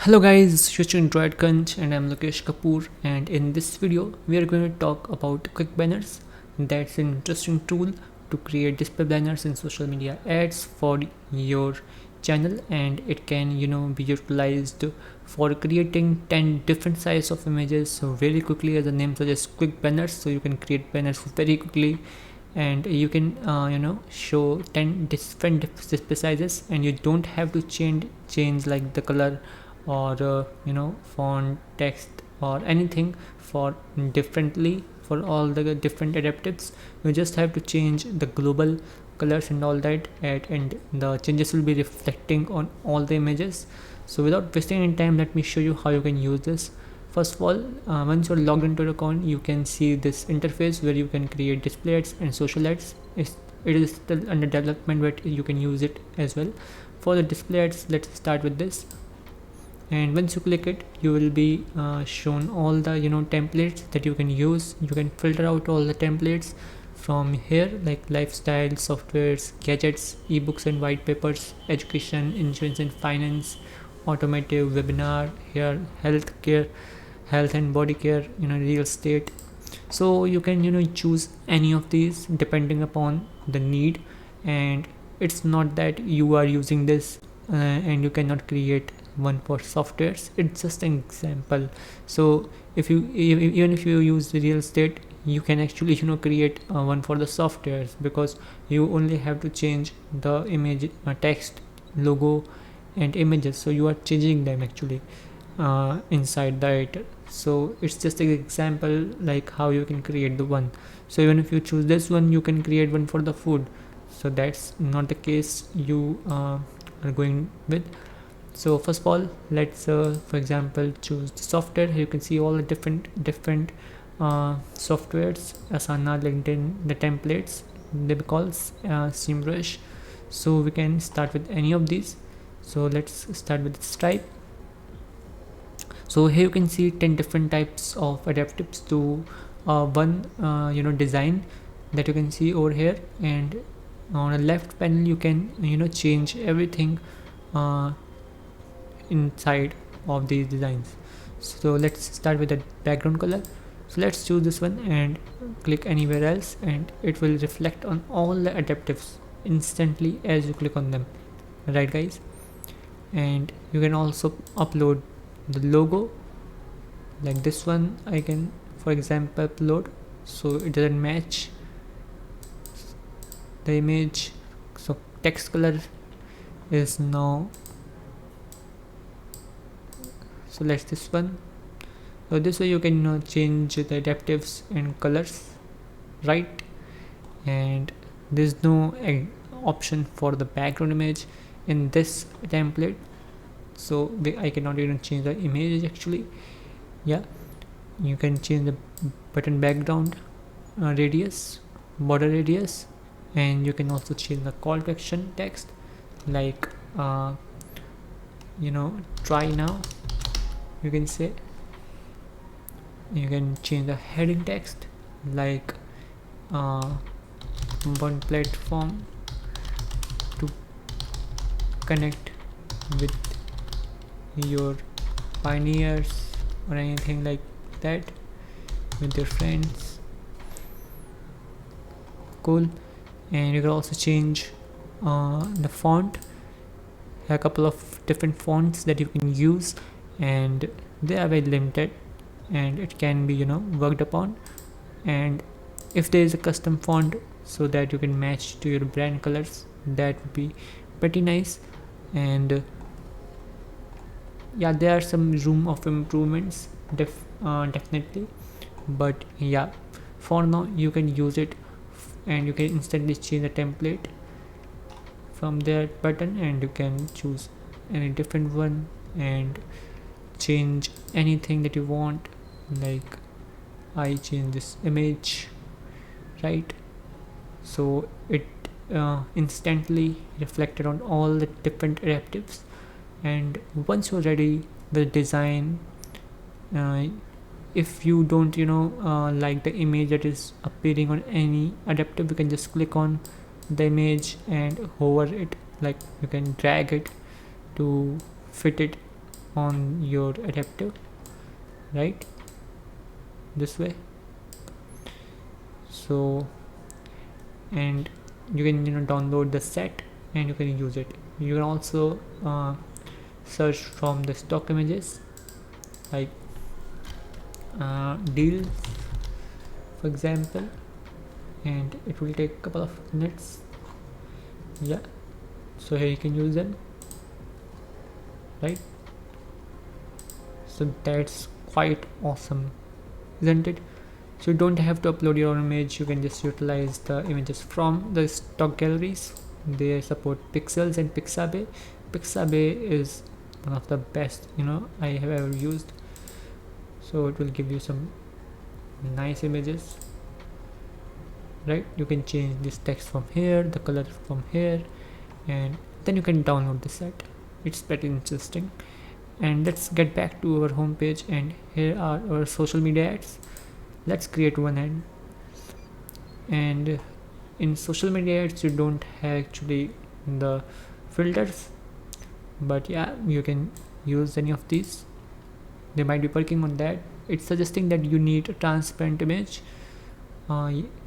Hello guys, it's your Android Kanch and I'm Lokesh Kapoor, and in this video we are going to talk about quick banners. That's an interesting tool to create display banners in social media ads for your channel, and it can be utilized for creating 10 different sizes of images so very quickly, as the name suggests, quick banners. So you can create banners very quickly, and you can show 10 different display sizes, and you don't have to change like the color or font, text or anything for differently for all the different adaptives. You just have to change the global colors and all that, and the changes will be reflecting on all the images. So without wasting any time, let me show you how you can use this. First of all, once you're logged into your account, you can see this interface where you can create display ads and social ads. It is still under development, but you can use it as well. For the display ads, let's start with this, and once you click it, you will be shown all the templates that you can use. You can filter out all the templates from here, like lifestyle, softwares, gadgets, ebooks and white papers, education, insurance and finance, automotive, webinar, here healthcare, health and body care, real estate. So you can choose any of these depending upon the need, and it's not that you are using this and you cannot create one for softwares. It's just an example. So if you even if you use the real estate, you can actually create one for the softwares, because you only have to change the image, text, logo and images. So you are changing them actually inside the editor. So it's just an example like how you can create the one. So even if you choose this one, you can create one for the food. So that's not the case you are going with. So first of all, let's for example choose the software. You can see all the different softwares: Asana, LinkedIn, the templates they calls SEMrush. So we can start with any of these. So let's start with Stripe. So here you can see 10 different types of adaptives to one design that you can see over here, and on the left panel you can change everything inside of these designs. So let's start with the background color. So let's choose this one and click anywhere else, and it will reflect on all the adaptives instantly as you click on them, right guys? And you can also upload the logo, like this one I can for example upload, so it doesn't match the image. So text color is now, so let's this one. So this way you can change the adaptives and colors, right? And there's no option for the background image in this template, so I cannot even change the image actually. Yeah, you can change the button background radius, border radius, and you can also change the call to action text, like try now, you can say. You can change the heading text, like one platform to connect with your pioneers or anything like that, with your friends. Cool. And you can also change the font. A couple of different fonts that you can use, and they are very limited, and it can be worked upon. And if there is a custom font so that you can match to your brand colors, that would be pretty nice. And yeah, there are some room of improvements definitely, but yeah, for now you can use it, and you can instantly change the template from that button, and you can choose any different one and change anything that you want. Like I change this image, right? So it instantly reflected on all the different adaptives. And once you're ready with design, uh, if you don't like the image that is appearing on any adaptive, you can just click on the image and hover it, like you can drag it to fit it on your adaptive, right, this way. So, and you can download the set and you can use it. You can also search from the stock images like deals, for example, and it will take a couple of minutes. Yeah, so here you can use them, right? So that's quite awesome, isn't it? So you don't have to upload your own image, you can just utilize the images from the stock galleries. They support Pixels and Pixabay. Pixabay is one of the best I have ever used. So it will give you some nice images, right? You can change this text from here, the color from here, and then you can download the set. It's pretty interesting. And let's get back to our home page, and here are our social media ads. Let's create one ad. And in social media ads you don't have actually the filters, but yeah, you can use any of these. They might be working on that. It's suggesting that you need a transparent image,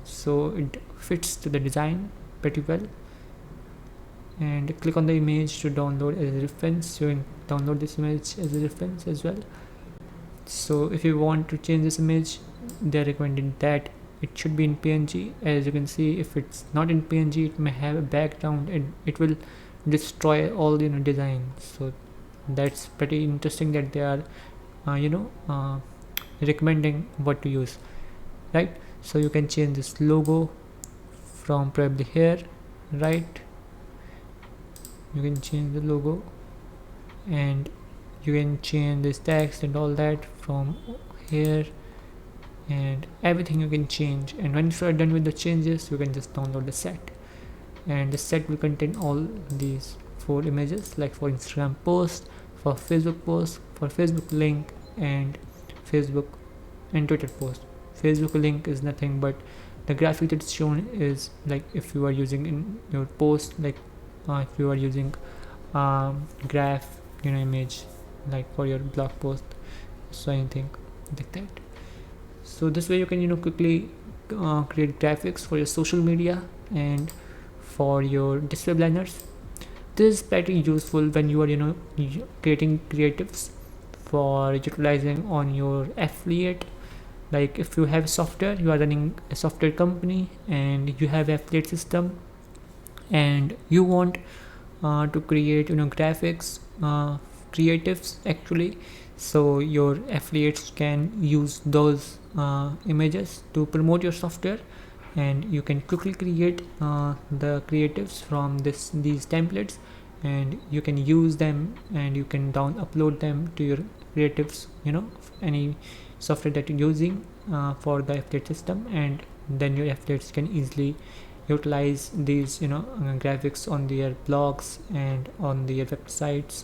so it fits to the design pretty well. And click on the image to download as a reference. You can download this image as a reference as well. So if you want to change this image, they're recommending that it should be in PNG. As you can see, if it's not in PNG, it may have a background and it will destroy all the design. So that's pretty interesting that they are recommending what to use, right? So you can change this logo from probably here, right? You can change the logo, and you can change this text and all that from here, and everything you can change. And once you are done with the changes, you can just download the set, and the set will contain all these 4 images, like for Instagram post, for Facebook post, for Facebook link, and Facebook and Twitter post. Facebook link is nothing but the graphic that's shown is like if you are using in your post, like if you are using graph image like for your blog post, so anything like that. So this way you can quickly create graphics for your social media and for your display banners. This is pretty useful when you are creating creatives for utilizing on your affiliate. Like if you have software, you are running a software company and you have affiliate system, and you want to create graphics creatives actually, so your affiliates can use those images to promote your software, and you can quickly create the creatives from these templates, and you can use them, and you can upload them to your creatives, any software that you're using for the affiliate system, and then your affiliates can easily utilize these graphics on their blogs and on their websites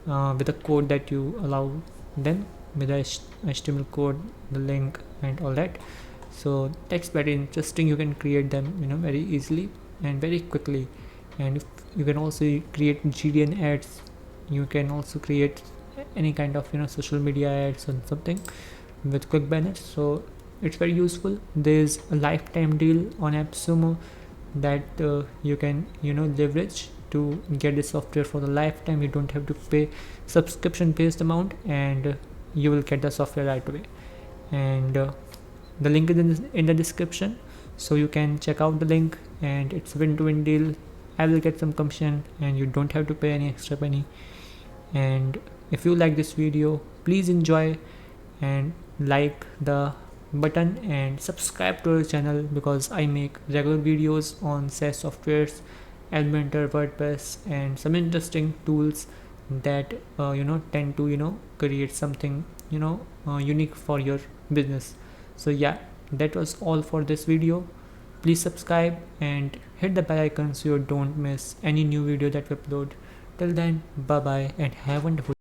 with the code that you allow them, with the HTML code, the link and all that. So that's very interesting. You can create them very easily and very quickly. And if you can also create GDN ads, you can also create any kind of social media ads or something with quick banners. So it's very useful. There's a lifetime deal on AppSumo that you can leverage to get the software for the lifetime. You don't have to pay subscription based amount, and you will get the software right away. And the link is in the description, so you can check out the link, and it's win-to-win deal. I will get some commission and you don't have to pay any extra penny. And if you like this video, please enjoy and like the button and subscribe to our channel, because I make regular videos on SaaS softwares, Elementor, WordPress, and some interesting tools that tend to create something unique for your business. So yeah, that was all for this video. Please subscribe and hit the bell icon so you don't miss any new video that we upload. Till then, bye bye and have a wonderful